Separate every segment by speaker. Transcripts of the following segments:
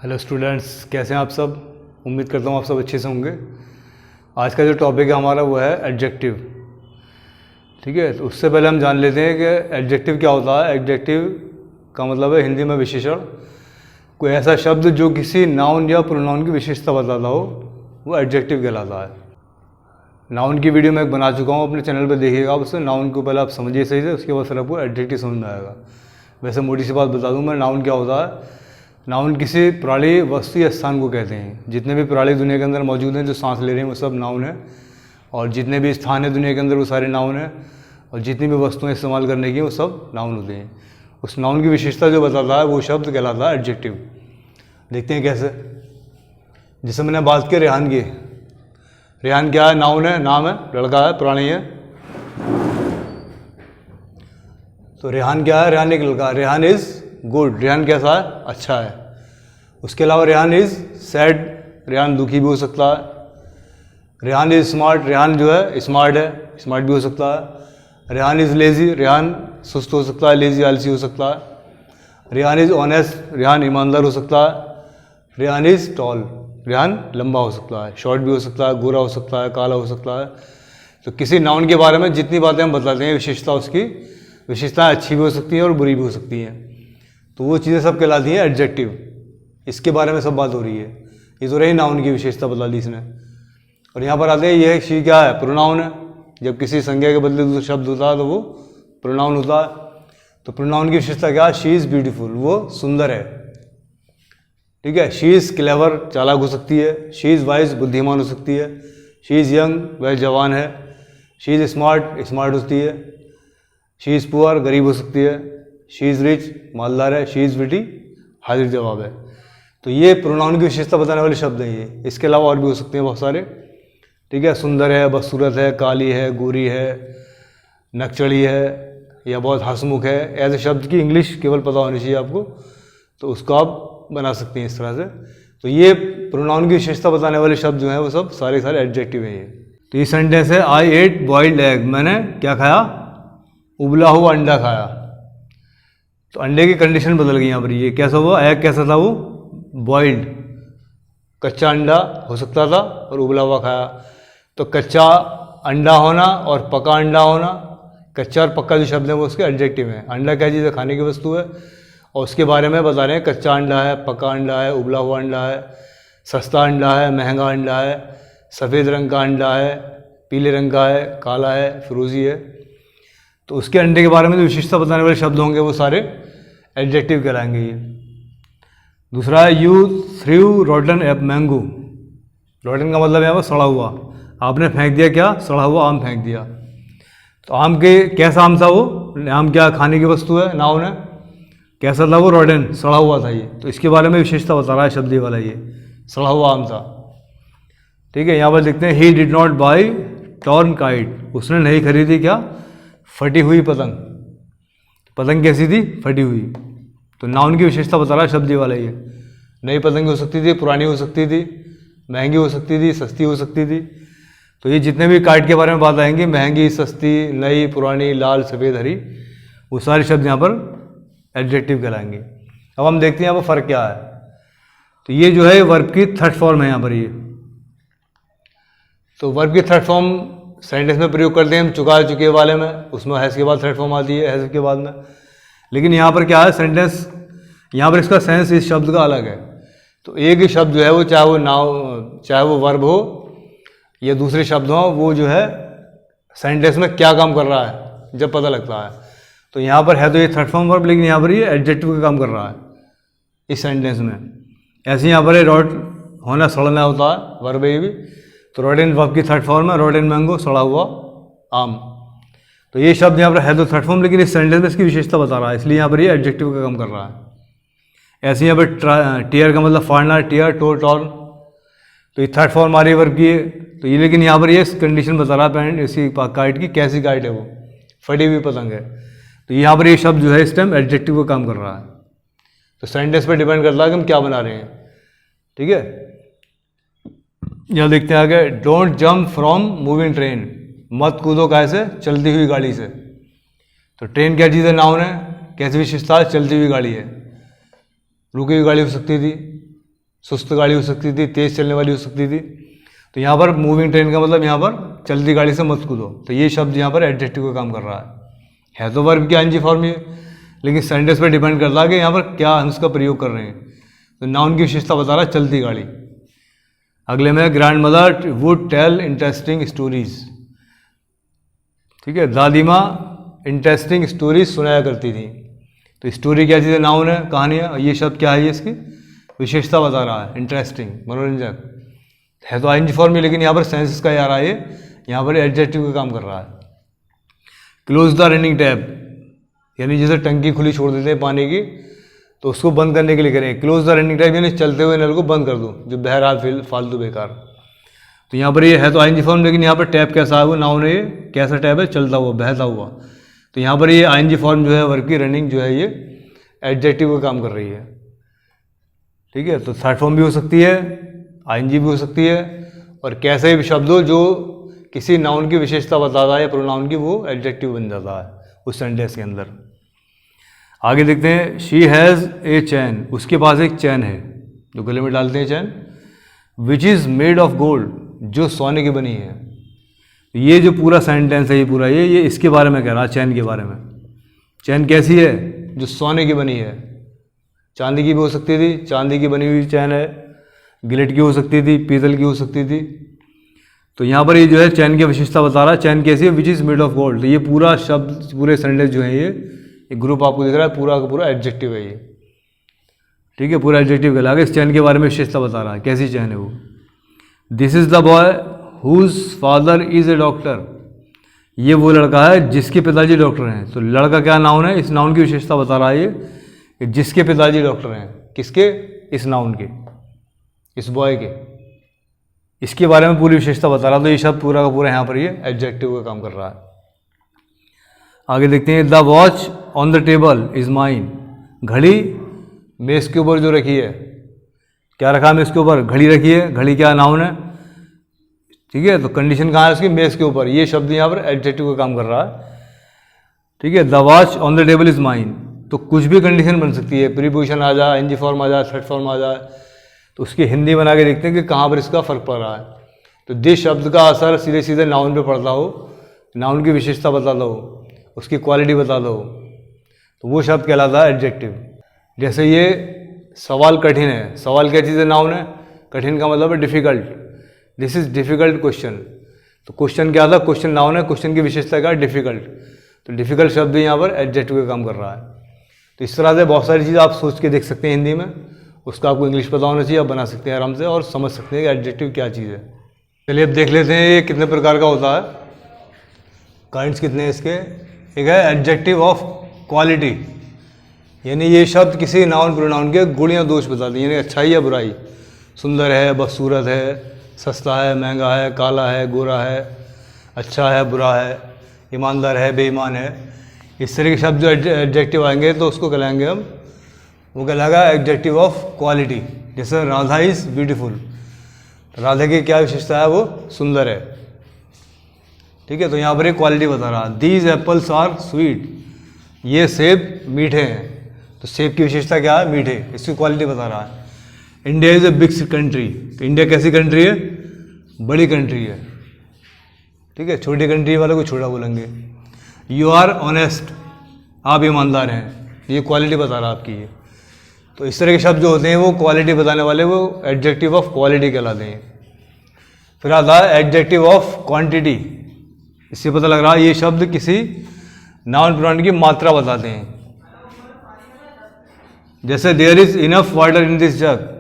Speaker 1: Hello students, कैसे हैं आप सब। उम्मीद करता हूँ आप सब अच्छे से होंगे। आज का जो टॉपिक है हमारा वो है एडजेक्टिव। ठीक है, तो उससे पहले हम जान लेते हैं कि एडजेक्टिव क्या होता है। एडजेक्टिव का मतलब है हिंदी में विशेषण। कोई ऐसा शब्द जो किसी नाउन या प्रोनाउन की विशेषता बताता हो वो एडजेक्टिव कहलाता है। नाउन की वीडियो मैं एक बना चुका हूँ, अपने चैनल पर देखिएगा आप उससे। नाउन को पहले आप समझिए सही से, उसके बाद फिर आपको एडजेक्टिव समझ में आएगा। वैसे मोटी सी बात बता दूँ मैं, नाउन क्या होता है। नाउन किसी प्राणी, वस्तु या स्थान को कहते हैं। जितने भी प्राणी दुनिया के अंदर मौजूद हैं जो सांस ले रहे हैं वो सब नाउन है, और जितने भी स्थान है दुनिया के अंदर वो सारे नाउन है, और जितनी भी वस्तुएं इस्तेमाल करने की वो सब नाउन होते हैं। उस नाउन की विशेषता जो बताता है वो शब्द कहलाता है एडजेक्टिव। देखते हैं कैसे। जैसे मैंने बात की रेहान की। रेहान क्या है? नाउन है, नाम है, लड़का है, प्राणी है। तो रेहान क्या है? रेहान एक लड़का। Rehan is good. रेहान कैसा है? अच्छा है। उसके अलावा रेहान इज़ सैड। रेहान दुखी भी हो सकता है। Rehan is smart. रेहान जो है स्मार्ट है, स्मार्ट भी हो सकता है। Rehan is lazy. रेहान सुस्त हो सकता है, लेज़ी आलसी हो सकता है। Rehan is honest. रेहान ईमानदार हो सकता है। Rehan is toll. रेहान लंबा हो सकता है, शॉर्ट भी हो सकता है, गोरा हो सकता है, काला हो सकता है। तो किसी नाउन के बारे में जितनी बातें हम बताते हैं विशेषता, उसकी विशेषताएँ अच्छी भी हो सकती हैं और बुरी भी हो सकती हैं। तो वो चीज़ें सब कहलाती हैं एडजेक्टिव। इसके बारे में सब बात हो रही है। ये तो रही नाउन की विशेषता बता दी इसने। और यहाँ पर आते हैं, ये शी क्या है? प्रोनाउन है। जब किसी संज्ञा के बदले दूसरा शब्द होता है तो वो प्रोनाउन होता है। तो प्रोनाउन की विशेषता क्या है? शी इज़ ब्यूटीफुल, वो सुंदर है। ठीक है। शी इज़ क्लेवर, चालाक हो सकती है। शी इज़ वाइज, बुद्धिमान हो सकती है। शी इज़ यंग, वह जवान है। शी इज़ स्मार्ट, स्मार्ट होती है। शी इज़ पुअर, गरीब हो सकती है। शी इज़ रिच, मालदार है। शी इज़ विटी, हाजिर जवाब है। तो ये प्रोनाउन की विशेषता बताने वाले शब्द हैं ये। इसके अलावा और भी हो सकते हैं बहुत सारे। ठीक है। सुंदर है, बदसूरत है, काली है, गोरी है, नकचड़ी है, या बहुत हंसमुख है। ऐसे शब्द की इंग्लिश केवल पता होनी चाहिए आपको, तो उसको आप बना सकते हैं इस तरह से। तो ये प्रोनाउन की विशेषता बताने वाले शब्द जो हैं वो सब सारे सारे एडजेक्टिव हैं ये। तो ये सेंटेंस है, आई एट बॉइल्ड एग। मैंने क्या खाया? उबला हुआ अंडा खाया। तो अंडे की कंडीशन बदल गई यहाँ पर। ये कैसा हुआ? एग कैसा था वो? बॉइल्ड, कच्चा अंडा हो सकता था और उबला हुआ खाया। तो कच्चा अंडा होना और पका अंडा होना, कच्चा और पक्का जो शब्द है वो उसके एडजेक्टिव हैं। अंडा क्या चीज़ है? खाने की वस्तु है, और उसके बारे में बता रहे हैं कच्चा अंडा है, पका अंडा है, उबला हुआ अंडा है, सस्ता अंडा है, महंगा अंडा है, सफ़ेद रंग का अंडा है, पीले रंग का है, काला है, फिरोजी है। तो उसके अंडे के बारे में जो विशेषता बताने वाले शब्द होंगे वो सारे एडजेक्टिव कहलाएंगे ये। दूसरा है, यू थ्रू रॉटन एप मैंगो। रॉटन का मतलब यहाँ पर सड़ा हुआ। आपने फेंक दिया क्या? सड़ा हुआ आम फेंक दिया। तो आम के कैसा आम था वो? आम क्या खाने की वस्तु है, नाउन है। कैसा था वो? रॉटन, सड़ा हुआ था ये। तो इसके बारे में विशेषता बता रहा है शब्द ये वाला, ये सड़ा हुआ आम था। ठीक है। यहाँ पर देखते हैं, he did not by torn kite. उसने नहीं खरीदी क्या? फटी हुई पतंग। पतंग कैसी थी? फटी हुई। तो नाउन की विशेषता बता रहा है शब्द ये वाला ये। नई पतंग हो सकती थी, पुरानी हो सकती थी, महंगी हो सकती थी, सस्ती हो सकती थी। तो ये जितने भी काइट के बारे में बात आएंगी, महंगी, सस्ती, नई, पुरानी, लाल, सफ़ेद, हरी, वो सारे शब्द यहाँ पर एडजेक्टिव कहलाएंगे। अब हम देखते हैं यहाँ पर फ़र्क क्या है। तो ये जो है वर्ब की थर्ड फॉर्म है यहाँ पर ये। तो वर्ब की थर्ड फॉर्म सेंटेंस में प्रयोग करते हैं हम चुका चुके वाले में, उसमें हैज़ के बाद थर्ड फॉर्म आती है, हैज़ के बाद में। लेकिन यहाँ पर क्या है, सेंटेंस यहाँ पर इसका सेंस इस शब्द का अलग है। तो एक ही शब्द जो है वो, चाहे वो वर्ब हो या दूसरे शब्द हो, वो जो है सेंटेंस में क्या काम कर रहा है जब पता लगता है। तो यहाँ पर है तो ये थर्ड फॉर्म वर्ब, लेकिन यहाँ पर ये एडजेक्टिव का काम कर रहा है इस सेंटेंस में। ऐसे यहाँ पर रॉट होना, सड़ना होता है, वर्ब ये भी। तो रोटेन वर्ब की थर्ड फॉर्म है, रोटेन मैंगो, सड़ा हुआ आम। तो ये शब्द यहाँ पर है तो थर्ड फॉर्म, लेकिन इस सेंटेंस में इसकी विशेषता बता रहा है, इसलिए यहाँ पर ये एडजेक्टिव का काम कर रहा है। ऐसे यहाँ पर टीयर का मतलब फाड़ना, टीयर, टोर, टॉर्न। तो ये थर्ड फॉर्म आ रही है वर्ब की। तो ये लेकिन यहाँ पर ये कंडीशन बता रहा है पैरेंट इसी काइट की, कैसी काइट है वो? फटी हुई पतंग है। तो यहाँ पर ये शब्द जो है इस टाइम एडजेक्टिव का काम कर रहा है। तो सेंटेंस पर डिपेंड करता है कि हम क्या बना रहे हैं। ठीक है। यहाँ देखते हैं आगे, don't jump from moving train. मत कूदो कैसे? चलती हुई गाड़ी से। तो ट्रेन क्या चीज़ है? नाउन है। कैसी विशेषता है? चलती हुई गाड़ी है। रुकी हुई गाड़ी हो सकती थी, सुस्त गाड़ी हो सकती थी, तेज़ चलने वाली हो सकती थी। तो यहाँ पर मूविंग ट्रेन का मतलब यहाँ पर चलती गाड़ी से मत कूदो, तो ये शब्द यहाँ पर एडजेक्टिव का काम कर रहा है तो वर्ब की आईएनजी फॉर्म है, लेकिन सेंटेंस पर डिपेंड करता है कि यहाँ पर क्या हम उसका प्रयोग कर रहे हैं। तो नाउन की विशेषता बता रहा है चलती गाड़ी। अगले में grand mother would tell interesting stories. ठीक है, दादी माँ इंटरेस्टिंग स्टोरीज सुनाया करती थी। तो स्टोरी क्या चीज़ है, नाउन है, कहानी है। ये शब्द क्या है, ये इसकी विशेषता बता रहा है, इंटरेस्टिंग, मनोरंजक है तो आईएनजी फॉर्म में, लेकिन यहाँ पर सेंस का आ रहा है, यहाँ पर एडजेक्टिव का काम कर रहा है। क्लोज द रनिंग टैप, यानी जैसे टंकी खुली छोड़ देते हैं पानी की, तो उसको बंद करने के लिए करें क्लोज द रनिंग टैप, यानी चलते हुए नल को बंद कर दो, जो बहरहाल फालतू बेकार। तो यहाँ पर ये है तो आईएनजी फॉर्म, लेकिन यहाँ पर टैप कैसा है, वो नाउन है, ये कैसा टैप है, चलता हुआ, बहता हुआ। तो यहाँ पर ये आईएनजी फॉर्म जो है वर्ब की रनिंग जो है ये एडजेक्टिव का काम कर रही है। ठीक है, तो थर्ड फॉर्म भी हो सकती है, आईएनजी भी हो सकती है, और कैसे भी शब्द हो जो किसी नाउन की विशेषता बताता है या प्रोनाउन की, वो एडजेक्टिव बन जाता है उस सेंटेंस के अंदर। आगे देखते हैं, शी हैज़ ए चैन, उसके पास एक चैन है, जो गले में डालते हैं chain, which is made of gold, जो सोने की बनी है। ये जो पूरा सेंटेंस है, ये पूरा ये इसके बारे में कह रहा है, चैन के बारे में। चैन कैसी है, जो सोने की बनी है। चांदी की भी हो सकती थी, चांदी की बनी हुई चैन है, गिलेट की हो सकती थी, पीतल की हो सकती थी। तो यहाँ पर ये जो है चैन की विशेषता बता रहा है, चैन कैसी है, विच इज़ मेड ऑफ गोल्ड। तो ये पूरा शब्द, पूरे सेंटेंस जो है ये ग्रुप आपको दिख रहा है, पूरा का पूरा एडजेक्टिव है ये। ठीक है, पूरा एडजेक्टिव कहलाएगा। इस चैन के बारे में विशेषता बता रहा है, कैसी चैन है वो। This is the boy whose father is a doctor, ये वो लड़का है जिसके पिताजी डॉक्टर हैं। तो लड़का क्या नाउन है, इस नाउन की विशेषता बता रहा है ये, कि जिसके पिताजी डॉक्टर हैं। किसके, इस नाउन के, इस बॉय के, इसके बारे में पूरी विशेषता बता रहा। तो ये शब्द पूरा का पूरा यहाँ पर ये एडजेक्टिव का काम कर रहा है। आगे देखते हैं, the watch on the table is mine, घड़ी मेज़ के ऊपर जो रखी है, क्या रखा है मेज़ के ऊपर, घड़ी रखी है। घड़ी क्या नाउन है, ठीक है, तो कंडीशन कहाँ है उसकी, मेज़ के ऊपर। ये शब्द यहाँ पर एडजेक्टिव का काम कर रहा है। ठीक है, the watch on the table is mine, तो कुछ भी कंडीशन बन सकती है, प्रीपोजिशन आ जाए, एनजी फॉर्म आ जाए, थर्ड फॉर्म आ जाए, तो उसकी हिंदी बना के देखते हैं कि कहाँ पर इसका फ़र्क पड़ रहा है। तो जिस शब्द का असर सीधे सीधे नाउन पे पड़ता हो, नाउन की विशेषता बता दो, उसकी क्वालिटी बता दो, तो वो शब्द कहलाता है एडजेक्टिव। जैसे ये सवाल कठिन है, सवाल क्या चीज़ है, नाउन है, कठिन का मतलब है difficult, this is difficult question. तो क्वेश्चन क्या था, क्वेश्चन नाउन है, क्वेश्चन की विशेषता क्या है, डिफ़िकल्ट। तो डिफ़िकल्ट शब्द यहाँ पर एडजेक्टिव का काम कर रहा है। तो इस तरह से बहुत सारी चीज़ आप सोच के देख सकते हैं हिंदी में, उसका आपको इंग्लिश पता होना चाहिए, आप बना सकते हैं आराम से और समझ सकते हैं कि एडजेक्टिव क्या चीज़ है। चलिए अब देख लेते हैं ये कितने प्रकार का होता है, काइंड्स कितने हैं इसके। एक है एडजेक्टिव ऑफ क्वालिटी, यानी ये शब्द किसी नाउन प्रोनाउन के गुण या दोष बताते हैं, यानी अच्छाई या बुराई। सुंदर है, बदसूरत है, सस्ता है, महंगा है, काला है, गोरा है, अच्छा है, बुरा है, ईमानदार है, बेईमान है। इस तरह के शब्द जो एडजेक्टिव आएंगे तो उसको कहलाएंगे हम, वो कहलाएगा एडजेक्टिव ऑफ क्वालिटी। जैसे राधा इज़ ब्यूटीफुल, राधा की क्या विशेषता है, वो सुंदर है। ठीक है, तो यहाँ पर एक क्वालिटी बता रहा है। दीज एप्पल्स आर स्वीट, ये सेब मीठे हैं। तो सेब की विशेषता क्या है, मीठे, इसकी क्वालिटी बता रहा है। India is a big country, तो इंडिया कैसी कंट्री है, बड़ी कंट्री है। ठीक है, छोटी कंट्री वाले को छोटा बोलेंगे। यू आर ऑनेस्ट, आप ईमानदार हैं, ये क्वालिटी बता रहा है आपकी ये। तो इस तरह के शब्द जो होते हैं वो क्वालिटी बताने वाले, वो एडजेक्टिव ऑफ क्वालिटी कहलाते हैं। फिर आता है एडजेक्टिव ऑफ क्वांटिटी, इससे पता लग रहा है ये शब्द किसी नाउन प्रोनाउन की मात्रा बताते हैं। जैसे there is enough water in this jug,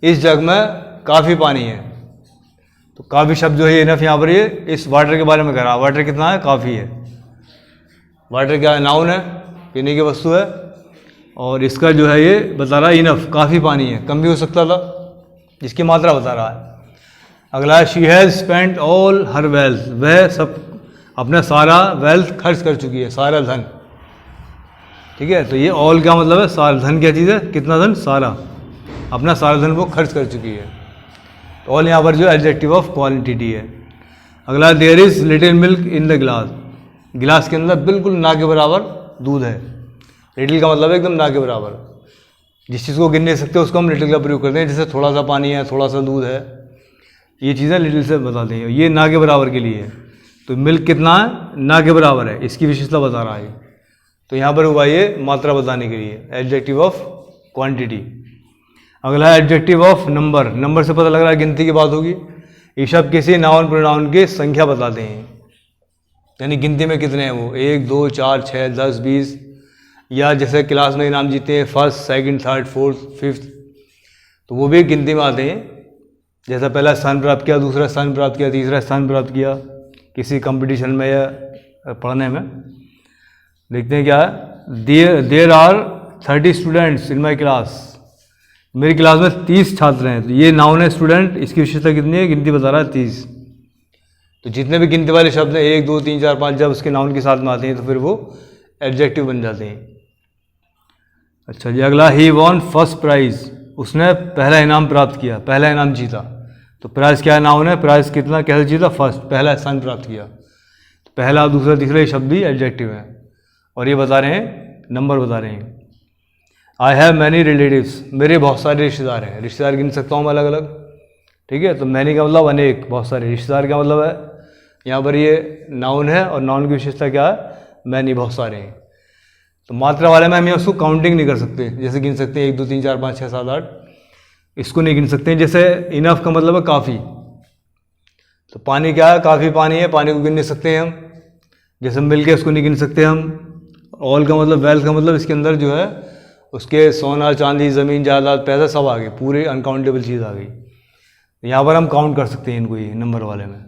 Speaker 1: इस जग में काफ़ी पानी है। तो काफ़ी शब्द जो है इनफ यहाँ पर ये इस वाटर के बारे में कह रहा है, वाटर कितना है, काफ़ी है। वाटर क्या है, नाउन है, पीने की वस्तु है, और इसका जो है ये बता रहा है इनफ, काफ़ी पानी है, कम भी हो सकता था, जिसकी मात्रा बता रहा है। अगला है she has spent all her wealth, वह सब अपना सारा वेल्थ खर्च कर चुकी है, सारा धन। ठीक है, तो ये ऑल क्या मतलब है, सारा धन क्या चीज़ है, कितना धन, सारा, अपना सारा धन वो खर्च कर चुकी है। तो ऑल यहाँ पर जो एडजेक्टिव ऑफ क्वांटिटी है। अगला there is little milk in the glass, गिलास के अंदर बिल्कुल ना के बराबर दूध है। लिटिल का मतलब है एकदम ना के बराबर, जिस चीज़ को गिन नहीं सकते उसको हम लिटिल का प्रयोग करते हैं। जैसे थोड़ा सा पानी है, थोड़ा सा दूध है, ये चीज़ें लिटिल से बताते हैं। ये ना के बराबर के लिए है, तो मिल्क कितना है, ना के बराबर है, इसकी विशेषता बता रहा है। तो यहाँ पर हुआ ये मात्रा बताने के लिए, एडजेक्टिव ऑफ क्वांटिटी। अगला है एडजेक्टिव ऑफ नंबर। नंबर से पता लग रहा है गिनती की बात होगी। ये शब्द किसी नाउन प्रोनाउन की संख्या बताते हैं, यानी गिनती में कितने हैं वो, 1 2 4 6 10 20, या जैसे क्लास में इनाम जीते हैं first second third fourth fifth, तो वो भी गिनती में आते हैं। जैसा पहला स्थान प्राप्त किया, दूसरा स्थान प्राप्त किया, तीसरा स्थान प्राप्त किया किसी कंपटीशन में या पढ़ने में। देखते हैं क्या है, there are 30 students in my class. मेरी क्लास में 30 छात्र हैं। तो ये नाउन है स्टूडेंट, इसकी विशेषता कितनी है, गिनती बता रहा है 30। तो जितने भी गिनती वाले शब्द हैं 1 2 3 4 5 जब उसके नाउन के साथ में आते हैं तो फिर वो एडजेक्टिव बन जाते हैं। अच्छा जी, अगला ही वॉन फर्स्ट प्राइज। उसने पहला इनाम प्राप्त किया, पहला इनाम जीता। तो प्राइज क्या नाउन है, प्राइज कितना कैसे जीता, फर्स्ट, पहला स्थान प्राप्त किया। तो पहला दूसरा तीसरा ये शब्द भी एडजेक्टिव है। और ये बता रहे हैं, नंबर बता रहे हैं। आई हैव मैनी रिलेटिव्स, मेरे बहुत सारे रिश्तेदार हैं। रिश्तेदार गिन सकता हूँ मैं अलग अलग, ठीक है। तो मैनी का मतलब अनेक, बहुत सारे। रिश्तेदार का मतलब है, यहाँ पर ये नाउन है और नाउन की विशेषता क्या है, मैनी, बहुत सारे हैं। तो मात्रा वाले में हम उसको काउंटिंग नहीं कर सकते, जैसे गिन सकते हैं 1 2 3 4 5 6 7 8, इसको नहीं गिन सकते। जैसे इनफ का मतलब है काफ़ी, तो पानी क्या है, काफ़ी पानी है, पानी को गिन नहीं सकते हैं हम। जैसे मिल के उसको नहीं गिन सकते हम। ऑल का मतलब, वेल्थ का मतलब इसके अंदर जो है उसके सोना चांदी ज़मीन जायदाद पैसा सब आ गए, पूरी अनकाउंटेबल चीज़ आ गई। यहाँ पर हम काउंट कर सकते हैं इनको, ये नंबर वाले में।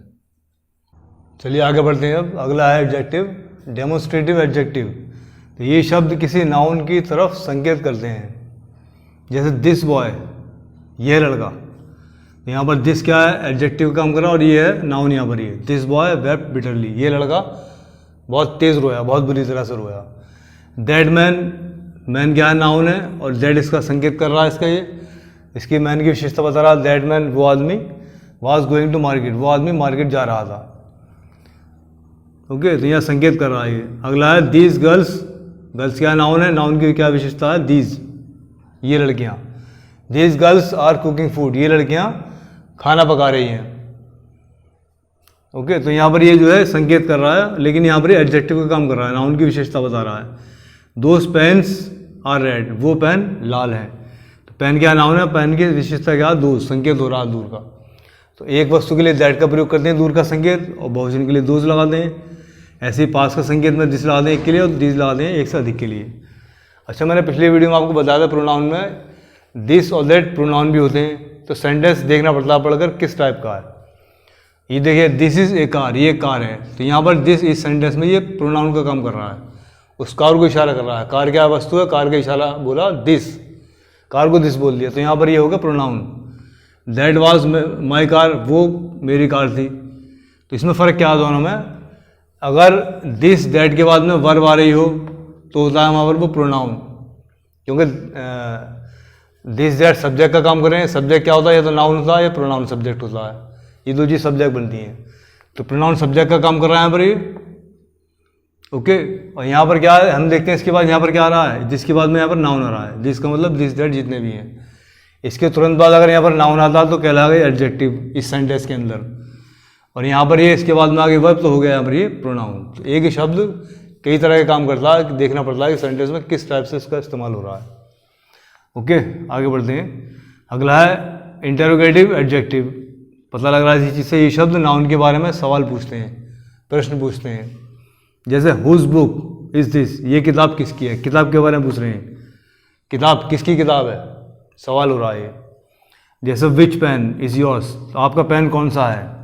Speaker 1: चलिए आगे बढ़ते हैं। अब अगला है एडजेक्टिव, डेमोन्स्ट्रेटिव एडजेक्टिव। तो ये शब्द किसी नाउन की तरफ संकेत करते हैं। जैसे दिस बॉय, यह लड़का। तो यहाँ पर दिस क्या है, एडजेक्टिव काम कर रहा है, और ये है नाउन। यहाँ पर ये दिस बॉय वेप्ट बिटरली, ये लड़का बहुत तेज़ रोया, बहुत बुरी तरह से रोया। दैट मैन, मैन क्या है, नाउन है, और दैट इसका संकेत कर रहा है, इसका ये, इसकी मैन की विशेषता बता रहा है। दैट मैन, वो आदमी, वॉज गोइंग टू मार्केट, वो आदमी मार्केट जा रहा था। ओके, तो यहाँ संकेत कर रहा है ये। अगला है दीज गर्ल्स। गर्ल्स क्या नाउन है, नाउन की क्या विशेषता है, दीज, ये लड़कियाँ। These girls are cooking food, ये लड़कियाँ खाना पका रही हैं। ओके, तो यहाँ पर ये जो है संकेत कर रहा है, लेकिन यहाँ पर ये एडजेक्टिव का काम कर रहा है, नाउन की विशेषता बता रहा है। दोज पेन्स आर रेड, वो पेन लाल है। तो पेन क्या नाउन है, पेन की विशेषता क्या, दूर, संकेत हो रहा है दूर का। तो एक वस्तु के लिए दैट का प्रयोग करते हैं, दूर का संकेत, और बहुवचन के लिए दोज लगाते हैं। ऐसे ही पास का संकेत में दिस लगा दें एक के लिए, और दिस लगा दें एक से अधिक के लिए। अच्छा, मैंने पिछले वीडियो में आपको बताया था प्रोनाउन में दिस और दैट प्रोनाउन भी होते हैं। तो सेंटेंस देखना पड़ता है पढ़कर किस टाइप का है। ये देखिए, दिस इज़ ए कार, ये कार है। तो यहाँ पर दिस इस सेंटेंस में ये प्रोनाउन का काम कर रहा है, उस कार को इशारा कर रहा है। कार क्या वस्तु है, कार का इशारा बोला दिस, कार को दिस बोल दिया, तो यहाँ पर ये होगा pronoun. That was my car, वो मेरी कार थी। तो इसमें फ़र्क क्या है दोनों में, अगर दिस दैट के बाद में वर्ब आ रही हो तो होता है वहाँ पर वो प्रोनाउन, क्योंकि दिस दैट सब्जेक्ट का काम कर रहे हैं। सब्जेक्ट क्या होता है, या तो नाउन होता है या प्रोनाउन सब्जेक्ट होता है, ये दो चीज़ सब्जेक्ट बनती हैं। तो प्रोनाउन सब्जेक्ट का काम कर रहा है यहाँ पर ये। ओके, और यहाँ पर क्या है, हम देखते हैं इसके बाद यहाँ पर क्या आ रहा है, जिसके बाद में यहाँ पर नाउन आ रहा है। दिस का मतलब दिस दैट जितने भी हैं, इसके तुरंत बाद अगर यहाँ पर नाउन आता तो कहलाएगा एडजेक्टिव इस सेंटेंस के अंदर। और यहाँ पर ये इसके बाद में आगे वर्ब तो हो गया यहाँ पर ये प्रोनाउन। तो एक ही शब्द कई तरह के काम करता है, देखना पड़ता है कि सेंटेंस में किस टाइप से इसका इस्तेमाल हो रहा है। ओके, आगे बढ़ते हैं। अगला है इंटरोगेटिव एडजेक्टिव। पता लग रहा है इसी चीज़ से, ये शब्द नाउन के बारे में सवाल पूछते हैं, प्रश्न पूछते हैं। जैसे हुज बुक इज दिस, ये किताब किसकी है, किताब के बारे में पूछ रहे हैं। किताब किसकी किताब है, सवाल हो रहा है। जैसे विच पेन इज योर्स, तो आपका पेन कौन सा है,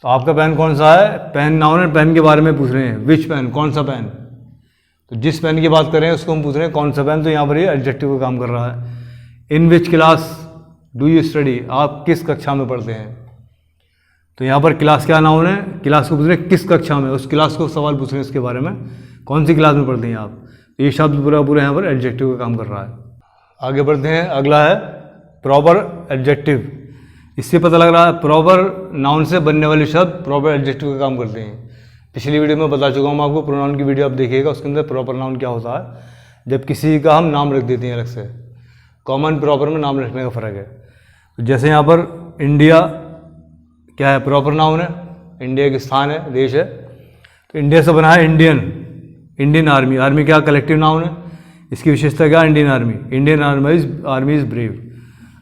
Speaker 1: तो आपका पेन कौन सा है, पेन नाउन है, पेन के बारे में पूछ रहे हैं। विच पेन, कौन सा पेन, तो जिस पेन की बात कर रहे हैं उसको हम पूछ रहे हैं कौन सा पेन। तो यहाँ पर ये एडजेक्टिव का काम कर रहा है। In which class do you study, आप किस कक्षा में पढ़ते हैं। तो यहाँ पर क्लास क्या नाउन है, क्लास को पूछ रहे हैं किस कक्षा में, उस क्लास को सवाल पूछ रहे हैं उसके बारे में, कौन सी क्लास में पढ़ते हैं आप। तो ये शब्द पूरा पूरा यहाँ पर एडजेक्टिव का काम कर रहा है। आगे बढ़ते हैं। अगला है प्रॉपर एडजेक्टिव। इससे पता लग रहा है प्रॉपर नाउन से बनने वाले शब्द प्रॉपर एडजेक्टिव का काम करते हैं। पिछली वीडियो में बता चुका हूँ आपको, प्रोनाउन की वीडियो आप देखिएगा, उसके अंदर प्रॉपर नाउन क्या होता है, जब किसी का हम नाम रख देते हैं अलग से। कॉमन प्रॉपर में नाम रखने का फ़र्क है। तो जैसे यहाँ पर इंडिया क्या है, प्रॉपर नाउन है, इंडिया एक स्थान है, देश है। तो इंडिया से बना है इंडियन आर्मी। आर्मी क्या कलेक्टिव नाउन है, इसकी विशेषता क्या, Indian army. Indian army is brave,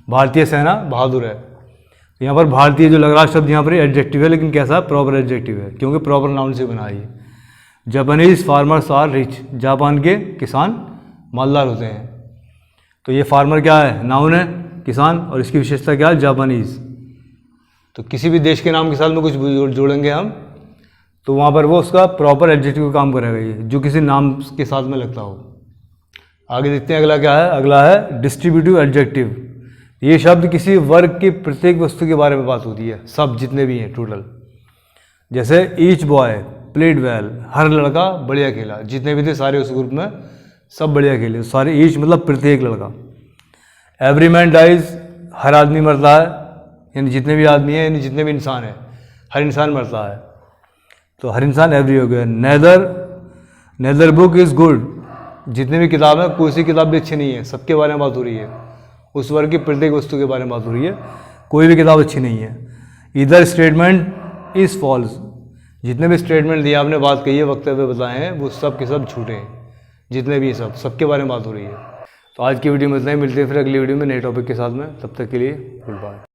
Speaker 1: भारतीय सेना बहादुर है। तो यहाँ पर भारतीय जो लग रहा है शब्द यहाँ पर एडजेक्टिव है, लेकिन कैसा प्रॉपर एडजेक्टिव है, क्योंकि प्रॉपर नाउन से बना है। Japanese farmers are rich, Japan के किसान मालदार होते हैं। तो ये फार्मर क्या है, नाउन है, किसान, और इसकी विशेषता क्या है, जापानीज। तो किसी भी देश के नाम के साथ में कुछ जोड़ेंगे हम, तो वहाँ पर वो उसका प्रॉपर एडजेक्टिव का काम करेगा, ये जो किसी नाम के साथ में लगता हो। आगे देखते हैं अगला क्या है। अगला है डिस्ट्रीब्यूटिव एडजेक्टिव। ये शब्द किसी वर्ग की प्रत्येक वस्तु के बारे में बात होती है, सब जितने भी हैं टोटल। जैसे ईच बॉय प्लेड वेल, हर लड़का बढ़िया खेला, जितने भी थे सारे उस ग्रुप में सब बढ़िया खेले, सारे। ईच मतलब प्रत्येक लड़का। एवरी मैन डाइज, हर आदमी मरता है, यानी जितने भी आदमी हैं, यानी जितने भी इंसान हैं, हर इंसान मरता है। तो हर इंसान एवरी हो गया। नेदर बुक इज़ गुड, जितने भी किताब हैं कोई सी किताब भी अच्छी नहीं है, सबके बारे में बात हो रही है, उस वर्ग की प्रत्येक वस्तु के बारे में बात हो रही है, कोई भी किताब अच्छी नहीं है। इधर स्टेटमेंट इज़ फॉल्स, जितने भी स्टेटमेंट दिए आपने, बात कही है, वक्तव्य बताए हैं, वो सब के सब झूठे हैं, जितने भी सबके बारे में बात हो रही है। तो आज की वीडियो में इतना ही, मिलते हैं फिर अगली वीडियो में नए टॉपिक के साथ में। तब तक के लिए गुड बाय।